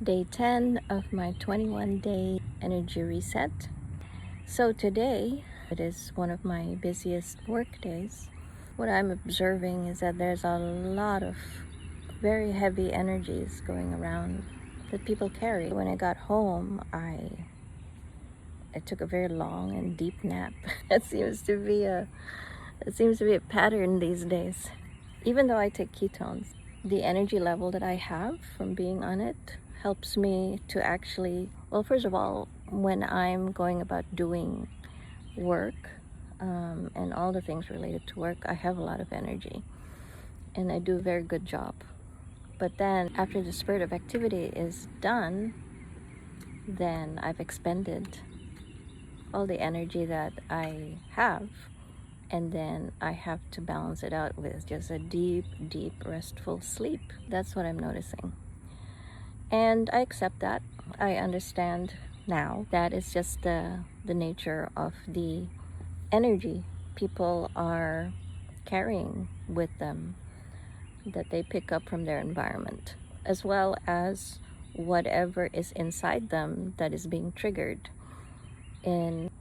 Day 10 of my 21-day energy reset. So today, it is one of my busiest work days. What I'm observing is that there's a lot of very heavy energies going around that people carry. When I got home, I took a very long and deep nap. It seems to be a pattern these days. Even though I take ketones, the energy level that I have from being on it helps me to actually, well, first of all, when I'm going about doing work and all the things related to work, I have a lot of energy and I do a very good job. But then after the spurt of activity is done, then I've expended all the energy that I have, and then I have to balance it out with just a deep, restful sleep. That's what I'm noticing. And I accept that. I understand now that it's just the nature of the energy people are carrying with them that they pick up from their environment, as well as whatever is inside them that is being triggered in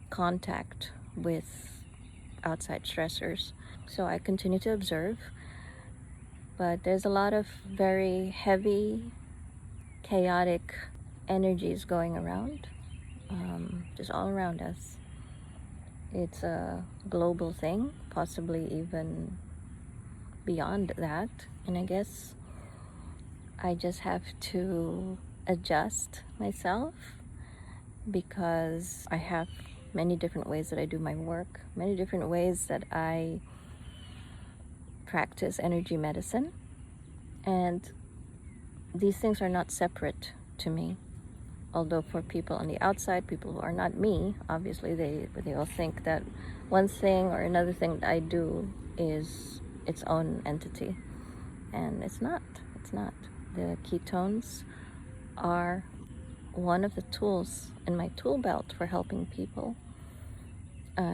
contact with outside stressors. So I continue to observe, but there's a lot of very heavy, chaotic energies going around, just all around us. It's a global thing, possibly even beyond that. And I guess I just have to adjust myself because I have many different ways that I do my work, many different ways that I practice energy medicine. And these things are not separate to me. Although for people on the outside, people who are not me, obviously they all think that one thing or another thing that I do is its own entity. And it's not. It's not. The ketones are one of the tools in my tool belt for helping people.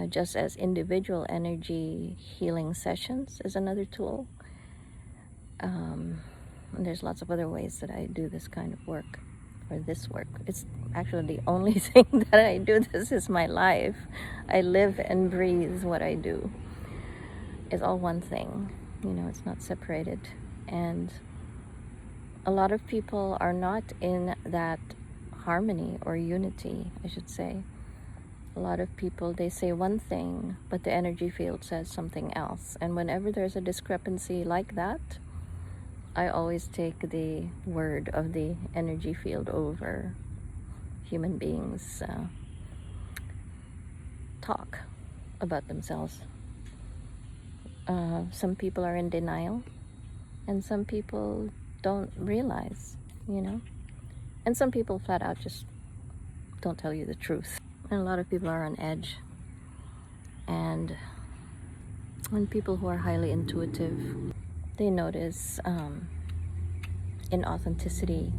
Just as individual energy healing sessions is another tool. And there's lots of other ways that I do this kind of work, or this work. It's actually the only thing that I do. This is my life. I live and breathe what I do. It's all one thing. It's not separated. And a lot of people are not in that harmony or unity, I should say. A lot of people, they say one thing, but the energy field says something else. And whenever there's a discrepancy like that, I always take the word of the energy field over human beings' talk about themselves. Some people are in denial, and some people don't realize, and some people flat out just don't tell you the truth. And a lot of people are on edge. And when people who are highly intuitive, they notice inauthenticity.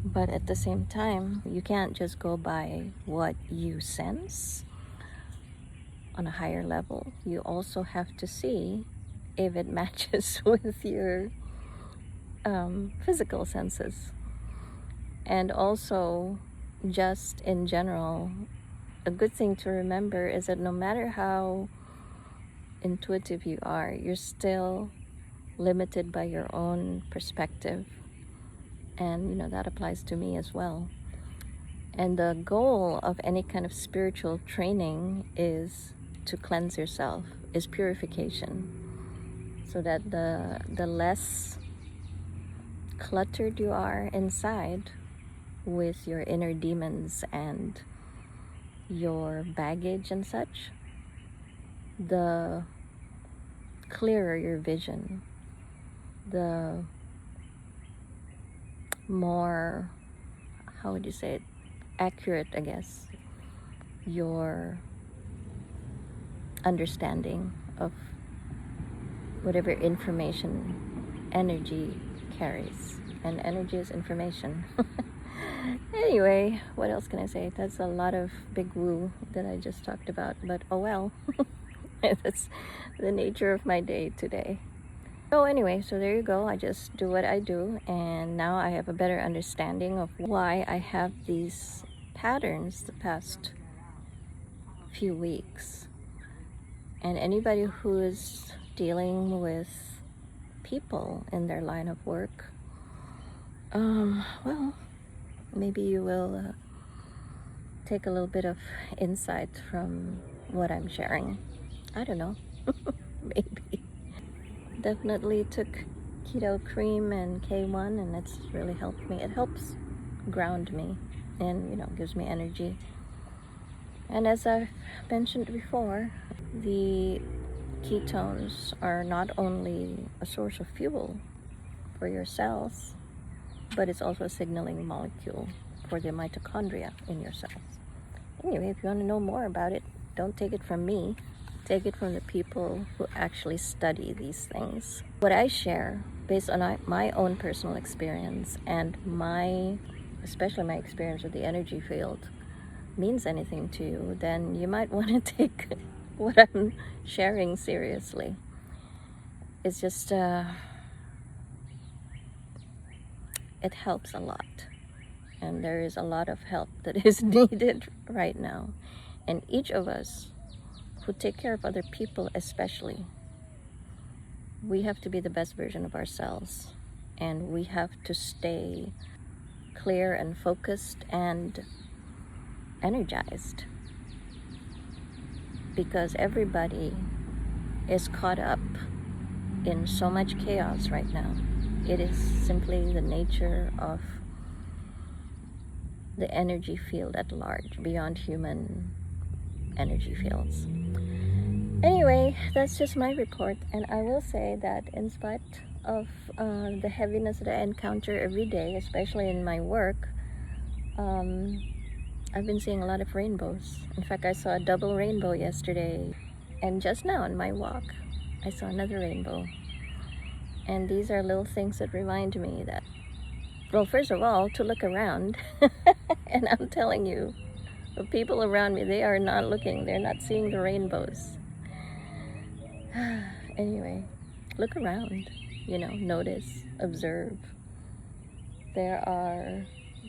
But at the same time, you can't just go by what you sense on a higher level. You also have to see if it matches with your physical senses. And also, just in general, a good thing to remember is that no matter how intuitive you are, you're still limited by your own perspective. And that applies to me as well. And the goal of any kind of spiritual training is to cleanse yourself, is purification, so that the less cluttered you are inside with your inner demons and your baggage and such, the clearer your vision, the more, how would you say it, accurate, I guess, your understanding of whatever information energy carries. And energy is information. Anyway, what else can I say? That's a lot of big woo that I just talked about, but oh well. That's the nature of my day today. So anyway, so there you go. I just do what I do, and now I have a better understanding of why I have these patterns the past few weeks. And anybody who is dealing with people in their line of work, well, maybe you will take a little bit of insight from what I'm sharing. I don't know. Maybe. Definitely took keto cream and K1, and it's really helped me. It helps ground me and, gives me energy. And as I've mentioned before, the ketones are not only a source of fuel for your cells, but it's also a signaling molecule for the mitochondria in your cells. Anyway, if you want to know more about it, don't take it from me. Take it from the people who actually study these things. What I share, based on my own personal experience and especially my experience with the energy field, means anything to you, then you might want to take what I'm sharing seriously. It's just, it helps a lot. And there is a lot of help that is needed right now. And each of us who take care of other people especially, we have to be the best version of ourselves. And we have to stay clear and focused and energized. Because everybody is caught up in so much chaos right now. It is simply the nature of the energy field at large, beyond human energy fields. Anyway, that's just my report, and I will say that in spite of the heaviness that I encounter every day, especially in my work, I've been seeing a lot of rainbows. In fact, I saw a double rainbow yesterday, and just now on my walk, I saw another rainbow. And these are little things that remind me that, well, first of all, to look around. And I'm telling you, the people around me, they are not looking. They're not seeing the rainbows. Anyway, look around, notice, observe. There are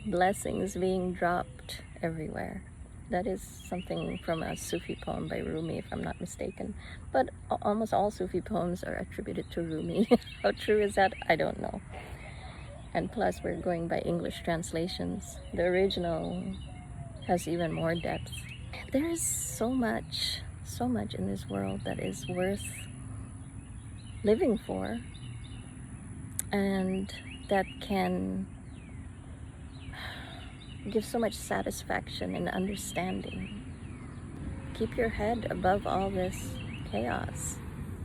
blessings being dropped everywhere. That is something from a Sufi poem by Rumi, if I'm not mistaken. But almost all Sufi poems are attributed to Rumi. How true is that? I don't know. And plus, we're going by English translations. The original has even more depth. There is so much in this world that is worth living for, and that can give so much satisfaction and understanding. Keep your head above all this chaos,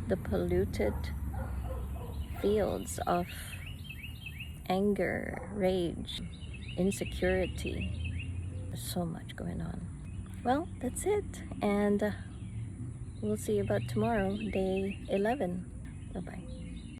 the polluted fields of anger, rage, insecurity. There's so much going on. Well, that's it, and we'll see you about tomorrow, day 11. Bye-bye.